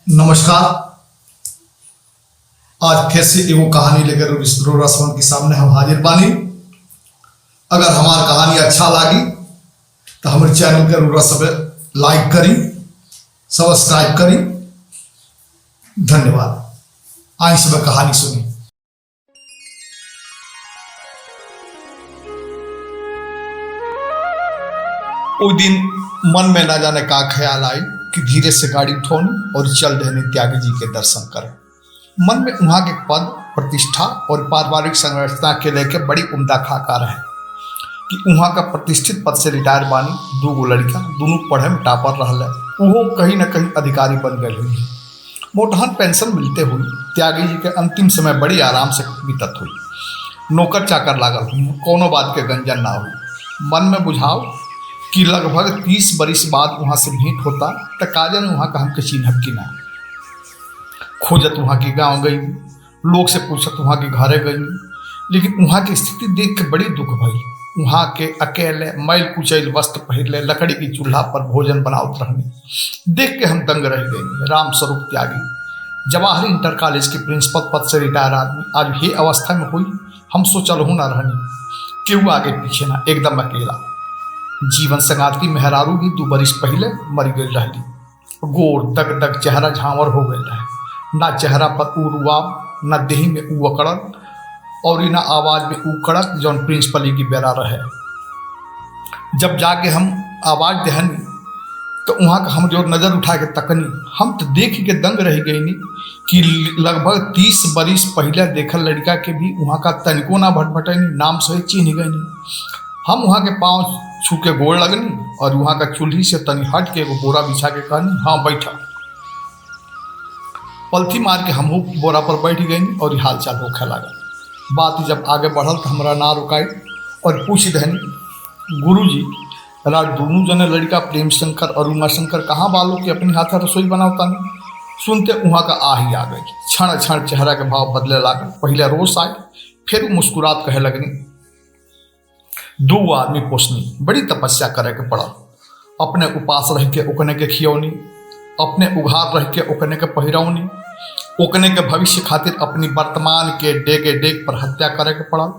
नमस्कार। आज फिर से एगो कहानी लेकर रसवन के सामने हम हाजिर बानी। अगर हमार कहानी अच्छा लगी तो हमारे चैनल के रोरा सब लाइक करी, सब्सक्राइब करी। धन्यवाद। आई सब कहानी सुनी। उस दिन मन में ना जाने का ख्याल आई कि धीरे से गाड़ी उठौनी और चल देने त्यागी जी के दर्शन करें। मन में वहाँ के पद प्रतिष्ठा और पारिवारिक संरचना के लेकर बड़ी उम्दा खाकार है कि वहाँ का प्रतिष्ठित पद से रिटायर बानी। दो गो लड़का दोनों पढ़े में टापर रहा, वो कहीं ना कहीं अधिकारी बन गए हुई। मोटहन पेंशन मिलते हुई त्यागी जी के अंतिम समय बड़ी आराम से बीतत हुई। नौकर चाकर लागल हुई, कोनो बात के गंजन ना हुई। मन में बुझाओ कि लगभग 30 बरिस बाद वहाँ से भेंट होता तो काजन वहाँ का हमके चिन्हत कि ना। खोजत वहाँ की गांव गई, लोग से पूछत वहाँ के घरे गई, लेकिन वहाँ की स्थिति देख के बड़ी दुख भई। वहाँ के अकेले मैल कुचैल वस्त्र पहले लकड़ी की चूल्हा पर भोजन बनावत रहनी देख के हम दंग रह गई। राम स्वरूप त्यागी जवाहर इंटर कॉलेज के प्रिंसिपल पद से रिटायर आदमी आज ये अवस्था में हुई। हम सोचल हूँ ना रहनी, क्यों आगे पीछे ना, एकदम अकेला। जीवन संगाती मेहरारू भी 2 बरिस पहले मर गई रहली। गोर दग दग चेहरा झांवर हो गए रहे। ना चेहरा पर ऊ रुआब, ना देही में ऊ अकड़न और ना आवाज में ऊ कड़क जौन प्रिंसिपली की बेरा रहे। जब जाके हम आवाज दहनी तो वहाँ का हम जो नज़र उठा के तकनी, हम तो देख के दंग रह गई नी कि लगभग 30 बरिस पहले देखल लड़का के भी वहाँ का तनिको ना भटभटनी, नाम सही चिन्ह गई। हम वहाँ के पाँव छू के गोड़ लगनी और वहाँ का चूल्ही से तनी हट के एगो बोरा बिछा के कहनी, हाँ बैठा। पलथी मार के हम बोरा पर बैठ गई और हाल चाल होखे लगा। बात जब आगे बढ़ल तो हमारा ना रुकाई और पूछ दहनी, गुरुजी रात दोनों जने लड़का प्रेम शंकर और उमा शंकर कहाँ बालों के अपनी हाथ रसोई बनावता नहीं। सुनते वहाँ का ही आ गई। क्षण क्षण चेहरा के भाव बदले लागल। पहले रोष आए, फिर मुस्कुरात कहे लगनी, 2 आदमी पोसनी, बड़ी तपस्या करे के पड़ल। अपने उपास रह के ओकने के खियौनी, अपने उघार रह के ओकने के पहिरौनी, ओकने के भविष्य खातिर अपनी वर्तमान के डेगे डेग पर हत्या करे के पड़ल।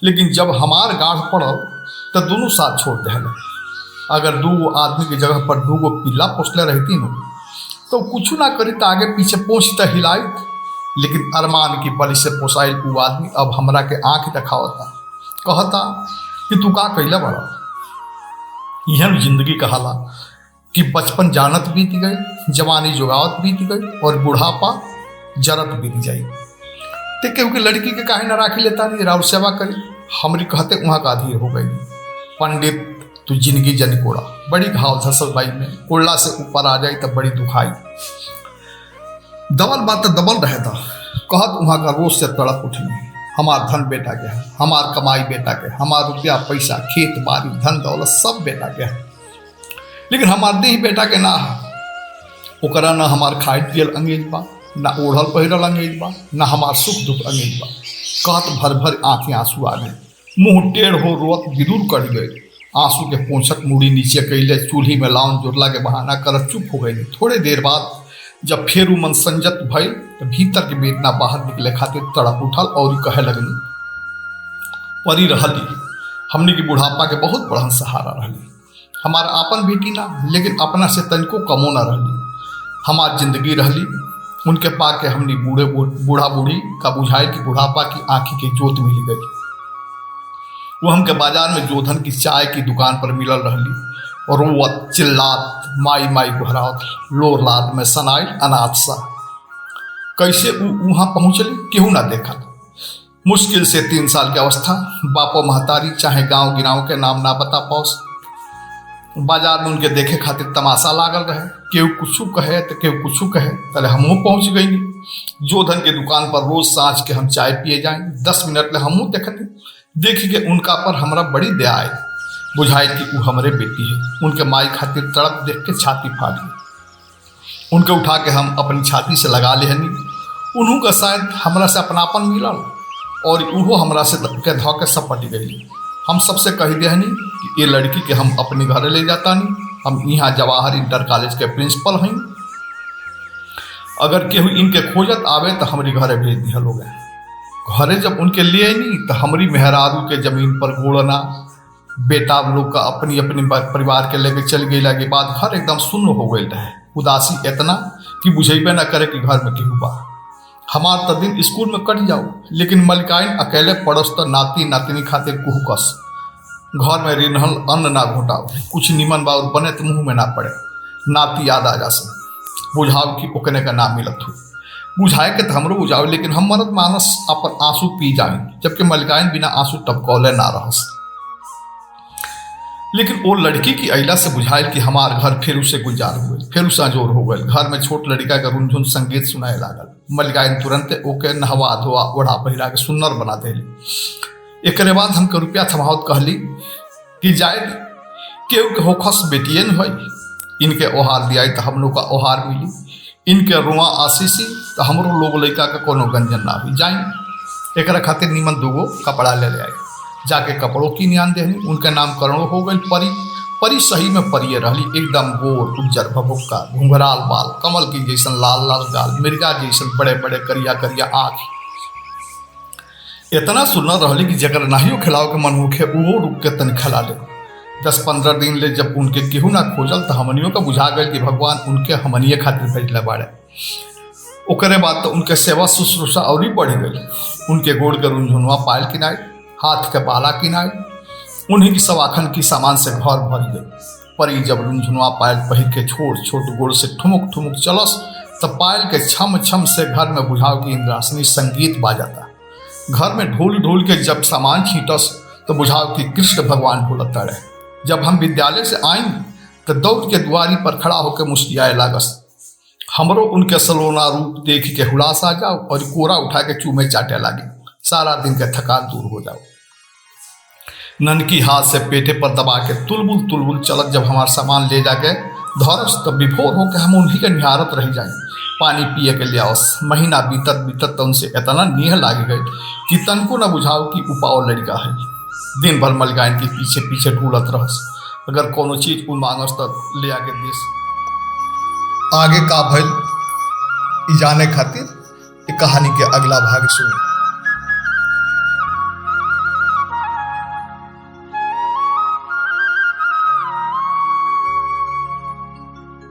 लेकिन जब हमार गाढ़ पड़ल तो दोनों साथ छोड़ दिले। अगर 2 आदमी की जगह पर 2 पिल्ला पोसले रहती न तो कुछ ना करी तो आगे पीछे पोछ तो हिलाई। लेकिन अरमान की बलि से पोसाइल वो आदमी अब हमरा के आँख दिखावता, कहता कि तू का कैला बड़ा। यह जिंदगी कहाला कि बचपन जानत बीत गई, जवानी जुगावत बीत गई और बुढ़ापा जरत बीत जाई। ते केहू के लड़की के काहे न राखी लेता नहीं, राव सेवा करी। हमरी कहते वहाँ का अधीर हो गई। पंडित तू जिंदगी जन कोड़ा, बड़ी घाव धसल बाई में, कोड़ला से ऊपर आ जाई तब बड़ी दुखाई। दबल बात दबल रहता, कहत वहाँ का रोज से तड़प उठनी, हमार धन बेटा के है, हमार कमाई बेटा के, हमार रुपया पैसा खेत बाड़ी धन दौलत सब बेटा के है, लेकिन हमार देह बेटा के ना है। ओकरा ना हमार खाए पियल अंगेज बा, ना ओढ़ल पहिरल अंगेज बा, ना हमार सुख दुख अंगेज बा। कहत भर भर आँखें आंसू आ गए, मुँह टेढ़ हो रोत विदुर कट गए। आंसू के पोंछत मुड़ी नीचे कैले, चूल्ही में लाउन जुड़ला के बहाना करत चुप हो गई। थोड़े देर बाद जब फिर मन संजत भइल तो भीतर के वेदना बाहर निकले खातिर तड़प उठल और कहे लगनी, परी रहली हमने की बुढ़ापा के बहुत बड़हन सहारा रहली। हमारा आपन बेटी ना, लेकिन अपना से तनिको कमो ना रहली। हमार जिंदगी रहली उनके पाके हमने बूढ़ा बूढ़ी का बुझाए कि बुढ़ापा की आँखी की जोत मिल गई। वो हमके बाजार में जोधन की चाय की दुकान पर मिलल रहली और वो चिल्लात माई माई गुहरावत लोर लाद में सनाइल अनाथ सा। कैसे वहाँ पहुँचली केहू ना देखल। मुश्किल से 3 साल की अवस्था, बापो महतारी चाहे गांव गिराव के नाम ना बता पाओस। बाजार में उनके देखे खातिर तमाशा लागल रहे, केहू कुछ कहे तो केहू कुछ कहे। पहले हमहूँ पहुँच गई जोधन के दुकान पर। रोज सांझ के हम चाय पिए जाएं, 10 मिनट ले हमहूँ देखते। देख के उनका पर हमरा बड़ी दया आई, बुझाए कि वो हमरे बेटी है। उनके माई खातिर तड़प देख के छाती फाड़ी। उनके उठा के हम अपनी छाती से लगा लेहनी। उन्हों का शायद हमरा से अपनापन मिलल और वो हमरा से के धो के सपट गई। हम सबसे कही देहनी कि ये लड़की के हम अपने घर ले जाता नहीं, हम यहाँ जवाहर इंटर कॉलेज के प्रिंसिपल हैं। अगर केहू इनके खोजत आवे तो हमारी घरे भेज दिया लोग। घरे जब उनके लिए नहीं तो हमारी मेहरारू के जमीन पर गोड़ना, बेटा लोग का अपनी अपनी परिवार के लेके चल गई के बाद घर एकदम शून्य हो गई रहे। उदासी इतना कि बुझेबे ना करे कि घर में केहू बा। हमार तो दिन स्कूल में कट जाओ, लेकिन मलिकाइन अकेले पड़ोस तो नाती नातिनी खातिर कुहकस। घर में रिन्हल अन्न ना घोटाओ, कुछ निमन बा और बने तो मुंह में ना पड़े। नाती याद आ जा से बुझाव कि ओकने का ना मिलत हो। बुझाए के तो हमरो बुझाओ, लेकिन हम मरद मानस अपन आंसू पी जाए, जबकि मलिकाइन बिना आंसू टपकौले ना रहस। लेकिन वो लड़की की अइला से बुझाइल कि हमार घर फिर उसे गुजार हुए, फिर उसे जोर हो गए। घर में छोट लड़का का रुनझुन संगीत सुनाए लागल। मलिकाइन तुरंत ओके नहवा धोआ ओढ़ा पहिरा के सुन्नर बना देली। एक बाद हमके रुपया थमावत कहली कि जाए केहू के होखस बेटिए न होई, इनके ओहार दिया तो हम लोग का ओहार मिली। इनके रुआ आशीषी तो हमरो लोग लड़का का कोनो गंजन ना हुई। जाए एक खातिर निमन दूगो कपड़ा ले आए। जाके कपड़ों की न्यान देहनी। उनके नाम करणों हो गई परी। परी सही में परिये रहली, एकदम गोर उज्जर भभुक्का, घुंघराल बाल, कमल की जैसन लाल लाल गाल, मिर्गा जैसन बड़े बड़े करिया करिया आँख। इतना सुनर रहली कि जगर नाहियो खिलाओ के मन होखे वो रुक के तन खिला ले। 10-15 दिन ले जब उनके केहू ना खोजल तो हमनियों का बुझा गई कि भगवान उनके हमनिए खातिर भेजले बाड़े। ओकरे बाद तो उनके सेवा शुश्रूषा और ही बढ़ गई। उनके गोड़ के रुनझुनवा पायल किनाए, हाथ के बाला किनाए, उन्हीं की सवाखन की सामान से घर भर गई। परी जब रुनझुनवा पायल पहिर के छोट छोट गोड़ से ठुमुक ठुमुक चलस तो पायल के छम छम से घर में बुझाव की इंद्रासनी संगीत बाजाता। घर में ढोल ढोल के जब सामान छींटस तो बुझाव की कृष्ण भगवान ढोलता रहे। जब हम विद्यालय से आए तो दौड़ के दुआरी पर खड़ा होकर मुस्कियाए लागस। हमरो उनके सलोना रूप देख के हुलास आ जाओ और कोरा उठा के चूमे चाटे लागे। सारा दिन के थकान दूर हो जाओ। ननकी हाथ से पेटे पर दबा के तुलबुल तुलबुल चलत जब हमार सामान ले जाके धरस तब विभोर होकर हम उन्हीं के निहारत रह जाए। पानी पिए के ले आवस। महीना बीतत बीतत तो उनसे इतना नीह लागे गए कि तनको न बुझाओ कि उपाओ लड़का है। दिन भर मलिकाइन के पीछे पीछे ढूलत रहस। अगर कोनो चीज उ मांगस तो ले आके देस। आगे का भइल ई जाने खातिर ये कहानी के अगला भाग सुनी।